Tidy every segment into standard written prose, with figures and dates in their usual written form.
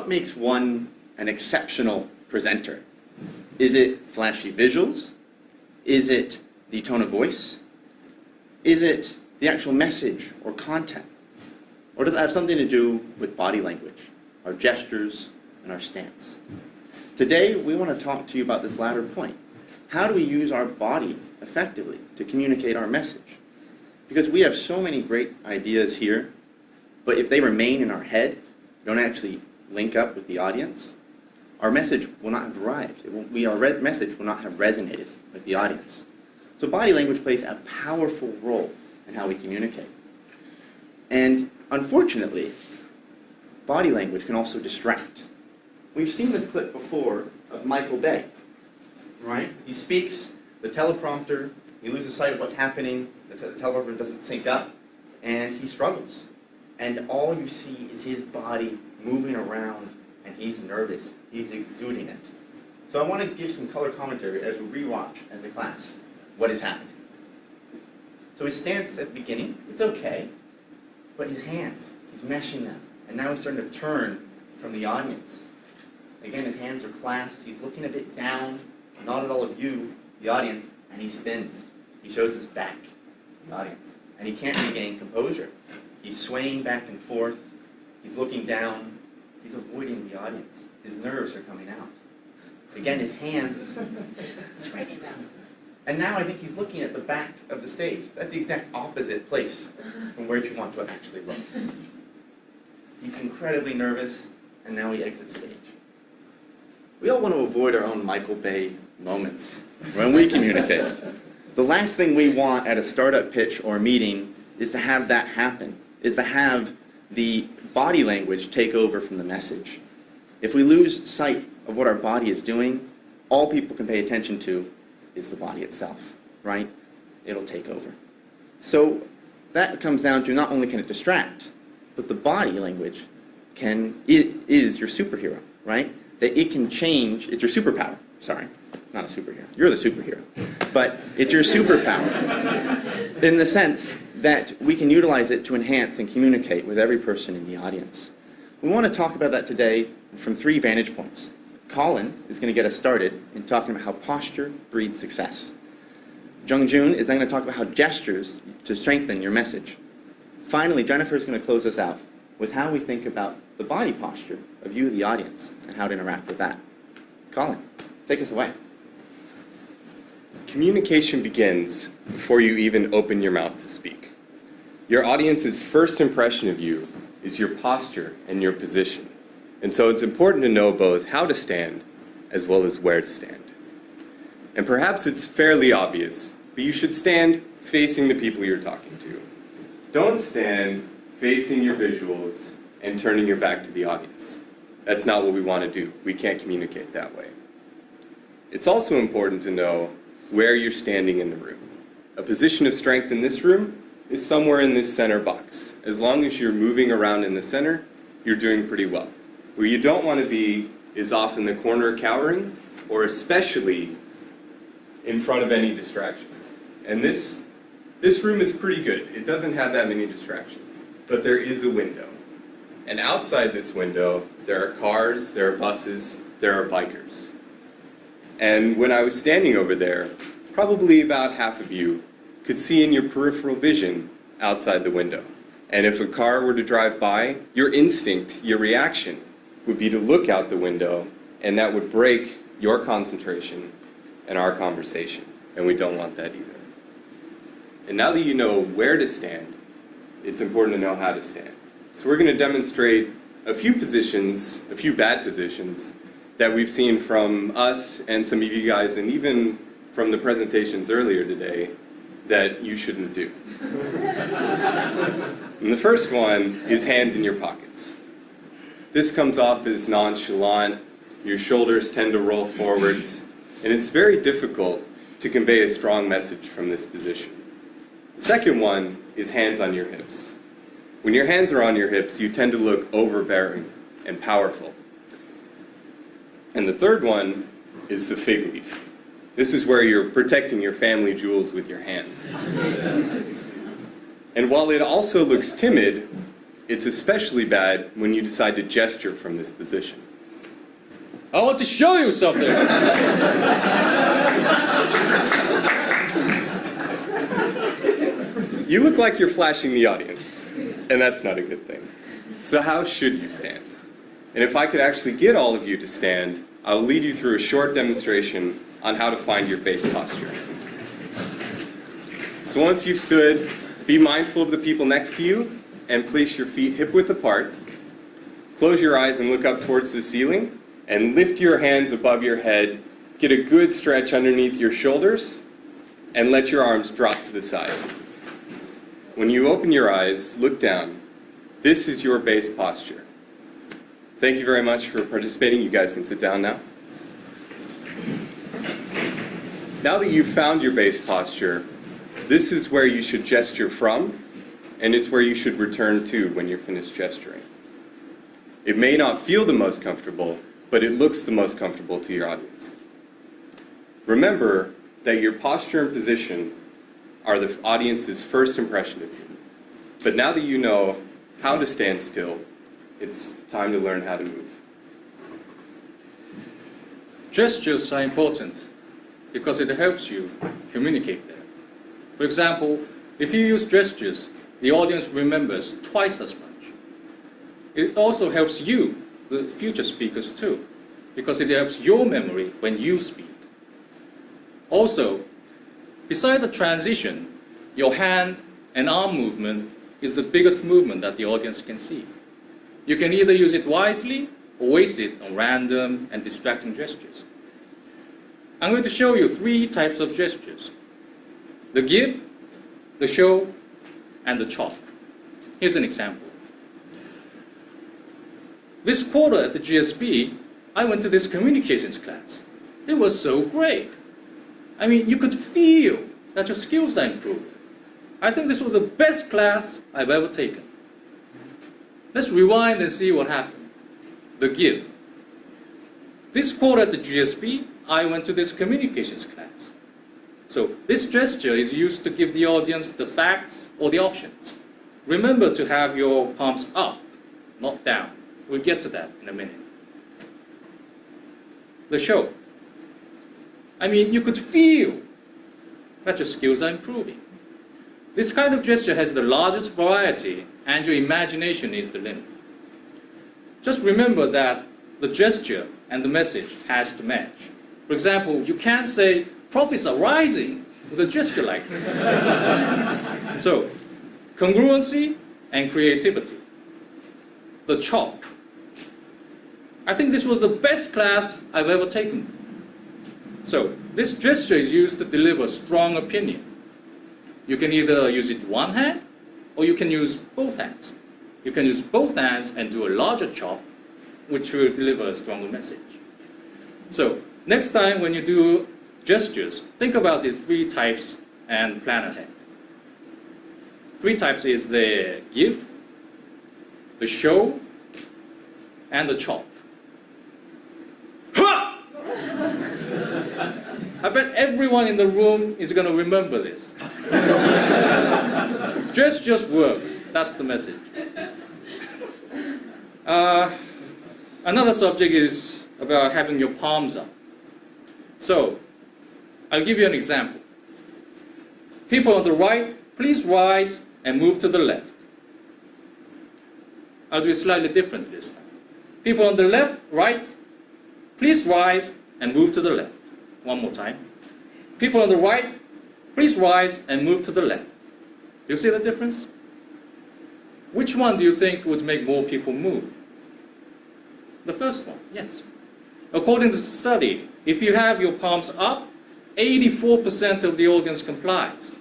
what makes one an exceptional presenter? Is it flashy visuals? Is it the tone of voice? Is it the actual message or content? Or does it have something to do with body language, our gestures, and our stance? Today, we want to talk to you about this latter point. How do we use our body effectively to communicate our message? Because we have so many great ideas here, but if they remain in our head, don't actually link up with the audience, our message will not have arrived. Our message will not have resonated with the audience. So body language plays a powerful role in how we communicate. And unfortunately, body language can also distract. We've seen this clip before of Michael Bay, right? He speaks, the teleprompter, he loses sight of what's happening, the teleprompter doesn't sync up, and he struggles. And all you see is his body moving around, and he's nervous. He's exuding it. So I want to give some color commentary as we rewatch as a class what is happening. So his stance at the beginning, it's okay, but his hands, he's meshing them. And now he's starting to turn from the audience. Again, his hands are clasped. He's looking a bit down, not at all of you, the audience, and he spins. He shows his back to the audience. And he can't regain composure. He's swaying back and forth. He's looking down. He's avoiding the audience. His nerves are coming out. Again, his hands, he's wringing them. And now I think he's looking at the back of the stage. That's the exact opposite place from where you want to actually look. He's incredibly nervous, and now he exits stage. We all want to avoid our own Michael Bay moments when we communicate. The last thing we want at a startup pitch or meeting is to have that happen, is to have the body language take over from the message. If we lose sight of what our body is doing, all people can pay attention to is the body itself, right? It'll take over. So that comes down to not only can it distract, but the body language is your superhero, right? That it can change, it's your superpower. Sorry, not a superhero. You're the superhero. But it's your superpower in the sense that we can utilize it to enhance and communicate with every person in the audience. We want to talk about that today from 3 vantage points. Colin is going to get us started in talking about how posture breeds success. Jung-Joon is then going to talk about how gestures to strengthen your message. Finally, Jennifer is going to close us out with how we think about the body posture of you, the audience, and how to interact with that. Colin, take us away. Communication begins before you even open your mouth to speak. Your audience's first impression of you is your posture and your position. And so it's important to know both how to stand as well as where to stand. And perhaps it's fairly obvious, but you should stand facing the people you're talking to. Don't stand facing your visuals and turning your back to the audience. That's not what we want to do. We can't communicate that way. It's also important to know where you're standing in the room. A position of strength in this room is somewhere in this center box. As long as you're moving around in the center, you're doing pretty well. Where you don't want to be is off in the corner cowering, or especially in front of any distractions. And this room is pretty good. It doesn't have that many distractions, but there is a window. And outside this window, there are cars, there are buses, there are bikers. And when I was standing over there, probably about half of you could see in your peripheral vision outside the window. And if a car were to drive by, your instinct, your reaction, would be to look out the window, and that would break your concentration and our conversation. And we don't want that either. And now that you know where to stand, it's important to know how to stand. So we're going to demonstrate a few positions, a few bad positions, that we've seen from us and some of you guys, and even from the presentations earlier today, that you shouldn't do. And the first one is hands in your pockets. This comes off as nonchalant, your shoulders tend to roll forwards, and it's very difficult to convey a strong message from this position. The second one is hands on your hips. When your hands are on your hips, you tend to look overbearing and powerful. And the third one is the fig leaf. This is where you're protecting your family jewels with your hands. And while it also looks timid, It's especially bad when you decide to gesture from this position. I want to show you something. You look like you're flashing the audience, and that's not a good thing. So how should you stand? And if I could actually get all of you to stand, I'll lead you through a short demonstration on how to find your base posture. So once you've stood, be mindful of the people next to you and place your feet hip-width apart. Close your eyes and look up towards the ceiling and lift your hands above your head. Get a good stretch underneath your shoulders and let your arms drop to the side. When you open your eyes, look down. This is your base posture. Thank you very much for participating. You guys can sit down now. Now that you've found your base posture, this is where you should gesture from, and it's where you should return to when you're finished gesturing. It may not feel the most comfortable, but it looks the most comfortable to your audience. Remember that your posture and position are the audience's first impression of you. But now that you know how to stand still, it's time to learn how to move. Gestures are important because it helps you communicate better. For example, if you use gestures, the audience remembers twice as much. It also helps you, the future speakers too, because it helps your memory when you speak. Also, beside the transition, your hand and arm movement is the biggest movement that the audience can see. You can either use it wisely or waste it on random and distracting gestures. I'm going to show you 3 types of gestures: the give, the show, and the chop. Here's an example. This quarter at the GSB, I went to this communications class. It was so great. I mean, you could feel that your skills are improving. I think this was the best class I've ever taken. Let's rewind and see what happened. The give. This quarter at the GSB, I went to this communications class. So this gesture is used to give the audience the facts or the options. Remember to have your palms up, not down. We'll get to that in a minute. The show. I mean, you could feel that your skills are improving. This kind of gesture has the largest variety, and your imagination is the limit. Just remember that the gesture and the message has to match. For example, you can't say, "Profits are rising," with a gesture like this. So, congruency and creativity. The chop. I think this was the best class I've ever taken. So, this gesture is used to deliver strong opinion. You can either use it one hand, or you can use both hands. You can use both hands and do a larger chop, which will deliver a stronger message. So, next time when you do gestures, think about these 3 types and plan ahead. 3 types is the give, the show, and the chop. I bet everyone in the room is going to remember this. Gestures work. That's the message. Another subject is about having your palms up. So, I'll give you an example. People on the right, please rise and move to the left. I'll do it slightly different this time. People on the left, right, please rise and move to the left. One more time. People on the right, please rise and move to the left. Do you see the difference? Which one do you think would make more people move? The first one, yes. According to the study, if you have your palms up, 84% of the audience complies.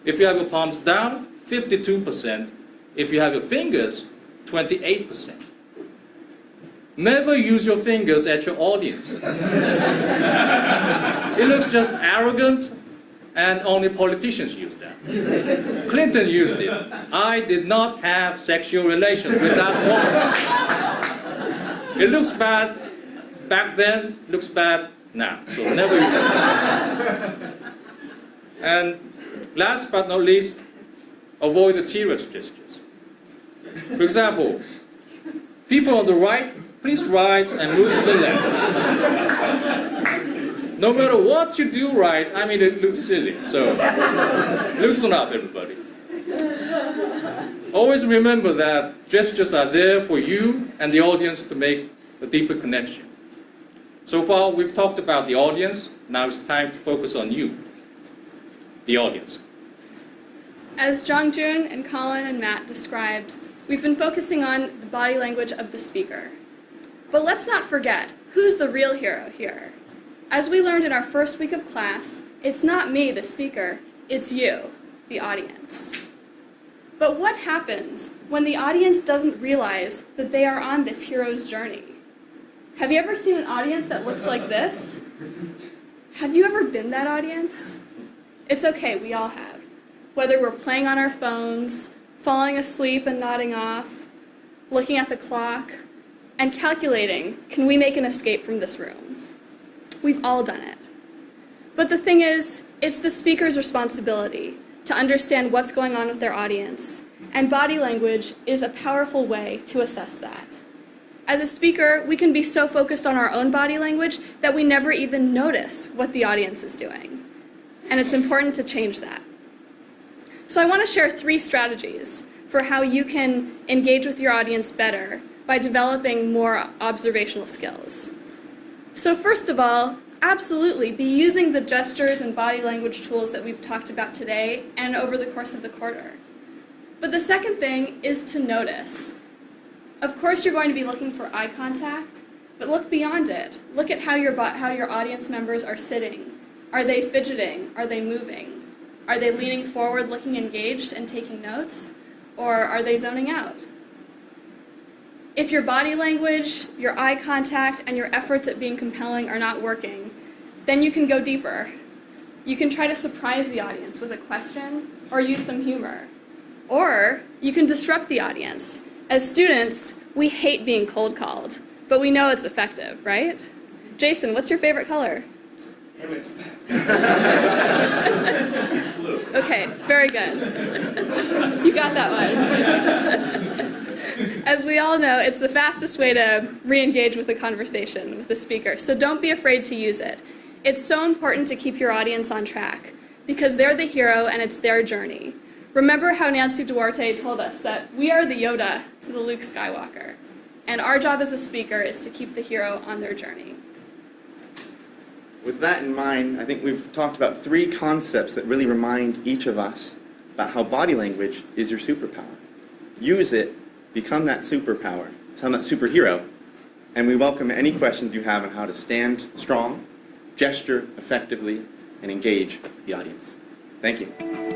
If you have your palms down, 52%. If you have your fingers, 28%. Never use your fingers at your audience. It looks just arrogant, and only politicians use that. Clinton used it. "I did not have sexual relations with that woman." It looks bad back then, looks bad now. So never use it. And last but not least, avoid the T-Rex gestures. For example, people on the right, please rise and move to the left. No matter what you do right, I mean, it looks silly. So loosen up, everybody. Always remember that gestures are there for you and the audience to make a deeper connection. So far, we've talked about the audience. Now it's time to focus on you, the audience. As Jongjun and Colin and Matt described, we've been focusing on the body language of the speaker. But let's not forget, who's the real hero here? As we learned in our first week of class, it's not me, the speaker, it's you, the audience. But what happens when the audience doesn't realize that they are on this hero's journey? Have you ever seen an audience that looks like this? Have you ever been that audience? It's okay, we all have. Whether we're playing on our phones, falling asleep and nodding off, looking at the clock, and calculating, can we make an escape from this room? We've all done it. But the thing is, it's the speaker's responsibility to understand what's going on with their audience, and body language is a powerful way to assess that. As a speaker, we can be so focused on our own body language that we never even notice what the audience is doing. And it's important to change that. So I want to share 3 strategies for how you can engage with your audience better by developing more observational skills. So first of all, absolutely be using the gestures and body language tools that we've talked about today and over the course of the quarter. But the second thing is to notice. Of course, you're going to be looking for eye contact, but look beyond it. Look at how your audience members are sitting. Are they fidgeting? Are they moving? Are they leaning forward, looking engaged and taking notes? Or are they zoning out? If your body language, your eye contact, and your efforts at being compelling are not working, then you can go deeper. You can try to surprise the audience with a question or use some humor. Or you can disrupt the audience. As students, we hate being cold called, but we know it's effective, right? Jason, what's your favorite color? Okay, very good. You got that one. As we all know, it's the fastest way to re-engage with a conversation with the speaker, so don't be afraid to use it. It's so important to keep your audience on track, because they're the hero and it's their journey. Remember how Nancy Duarte told us that we are the Yoda to the Luke Skywalker, and our job as the speaker is to keep the hero on their journey. With that in mind, I think we've talked about 3 concepts that really remind each of us about how body language is your superpower. Use it, become that superpower, become that superhero, and we welcome any questions you have on how to stand strong, gesture effectively, and engage the audience. Thank you.